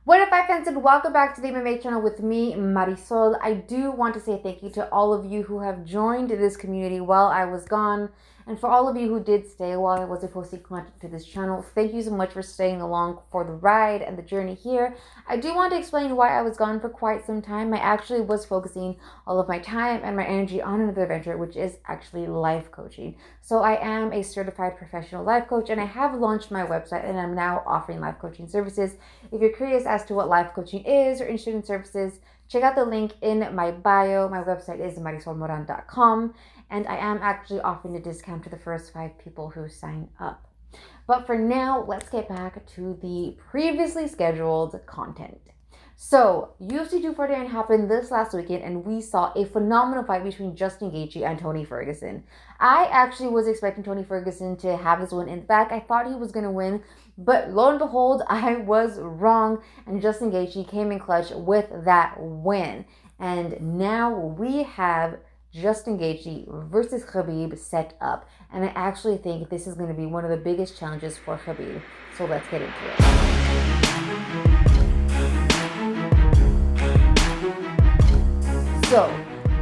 What up, my friends, and welcome back to the MMA channel with me, Marisol. I do want to say thank you to all of you who have joined this community while I was gone, and for all of you who did stay while I wasn't posting content to this channel. Thank you so much for staying along for the ride and the journey here. I do want to explain why I was gone for quite some time. I actually was focusing all of my time and my energy on another venture, which is actually life coaching. So I am a certified professional life coach, and I have launched my website, and I'm now offering life coaching services. If you're curious as to what life coaching is or interested in services, check out the link in my bio. My website is marisolmoran.com, and I am actually offering a discount to the first 5 people who sign up. But for now, let's get back to the previously scheduled content. So, UFC 249 happened this last weekend, and we saw a phenomenal fight between Justin Gaethje and Tony Ferguson. I actually was expecting Tony Ferguson to have this one in the back. I thought he was going to win, but lo and behold, I was wrong, and Justin Gaethje came in clutch with that win. And now we have Justin Gaethje versus Khabib set up, and I actually think this is going to be one of the biggest challenges for Khabib. So let's get into it. So,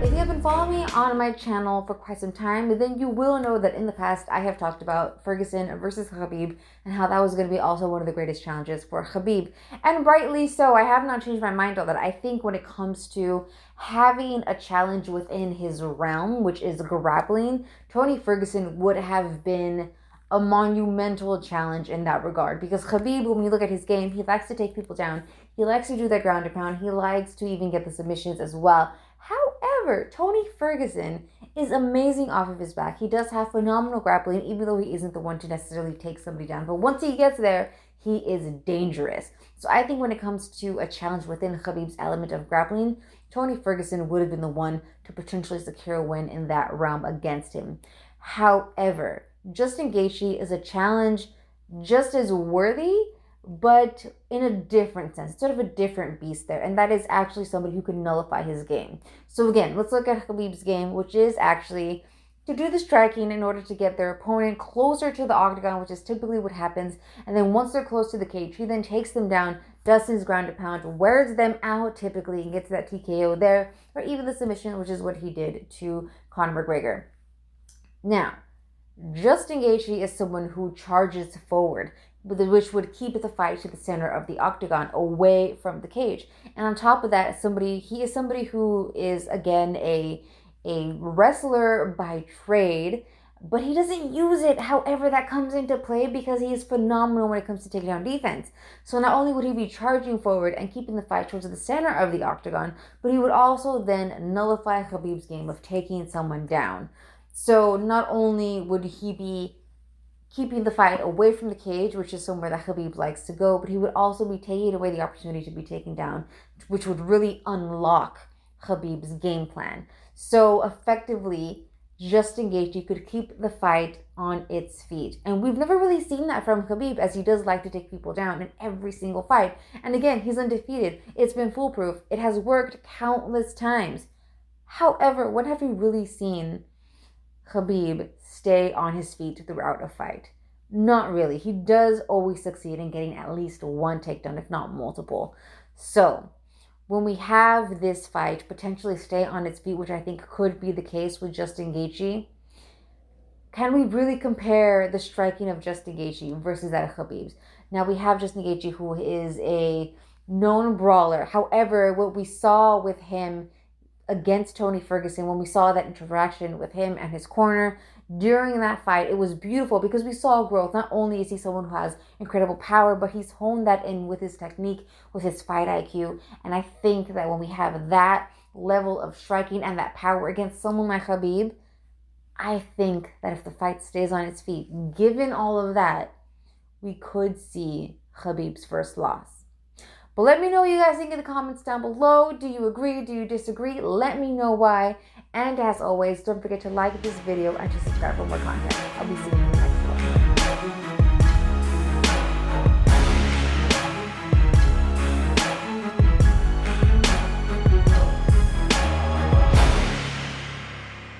if you have been following me on my channel for quite some time, then you will know that in the past I have talked about Ferguson versus Khabib and how that was going to be also one of the greatest challenges for Khabib. And rightly so. I have not changed my mind on that. I think when it comes to having a challenge within his realm, which is grappling, Tony Ferguson would have been a monumental challenge in that regard, because Khabib, when you look at his game, he likes to take people down. He likes to do that ground and pound. He likes to even get the submissions as well. However, Tony Ferguson is amazing off of his back. He does have phenomenal grappling, even though he isn't the one to necessarily take somebody down. But once he gets there, he is dangerous. So I think when it comes to a challenge within Khabib's element of grappling, Tony Ferguson would have been the one to potentially secure a win in that realm against him. However, Justin Gaethje is a challenge just as worthy, but in a different sense, sort of a different beast there, and that is actually somebody who can nullify his game. So again, let's look at Khabib's game, which is actually to do the striking in order to get their opponent closer to the octagon, which is typically what happens, and then once they're close to the cage, he then takes them down, does his ground and pound, wears them out typically, and gets that TKO there, or even the submission, which is what he did to Conor McGregor. Now, Justin Gaethje is someone who charges forward, which would keep the fight to the center of the octagon, away from the cage. And on top of that, he is somebody who is, again, a wrestler by trade, but he doesn't use it however that comes into play, because he is phenomenal when it comes to takedown defense. So not only would he be charging forward and keeping the fight towards the center of the octagon, but he would also then nullify Khabib's game of taking someone down. So not only would he be keeping the fight away from the cage, which is somewhere that Khabib likes to go, but he would also be taking away the opportunity to be taken down, which would really unlock Khabib's game plan. So effectively, Justin Gaethje could keep the fight on its feet. And we've never really seen that from Khabib, as he does like to take people down in every single fight. And again, he's undefeated. It's been foolproof. It has worked countless times. However, when have we really seen Khabib stay on his feet throughout a fight? Not really. He does always succeed in getting at least one takedown, if not multiple. So when we have this fight potentially stay on its feet, which I think could be the case with Justin Gaethje, can we really compare the striking of Justin Gaethje versus that of Khabib's? Now we have Justin Gaethje, who is a known brawler. However, what we saw with him against Tony Ferguson, when we saw that interaction with him and his corner during that fight, it was beautiful, because we saw growth. Not only is he someone who has incredible power, but he's honed that in with his technique, with his fight IQ. And I think that when we have that level of striking and that power against someone like Khabib, I think that if the fight stays on its feet, given all of that, we could see Khabib's first loss. But let me know what you guys think in the comments down below. Do you agree? Do you disagree? Let me know why. And as always, don't forget to like this video and to subscribe for more content. I'll be seeing you next one.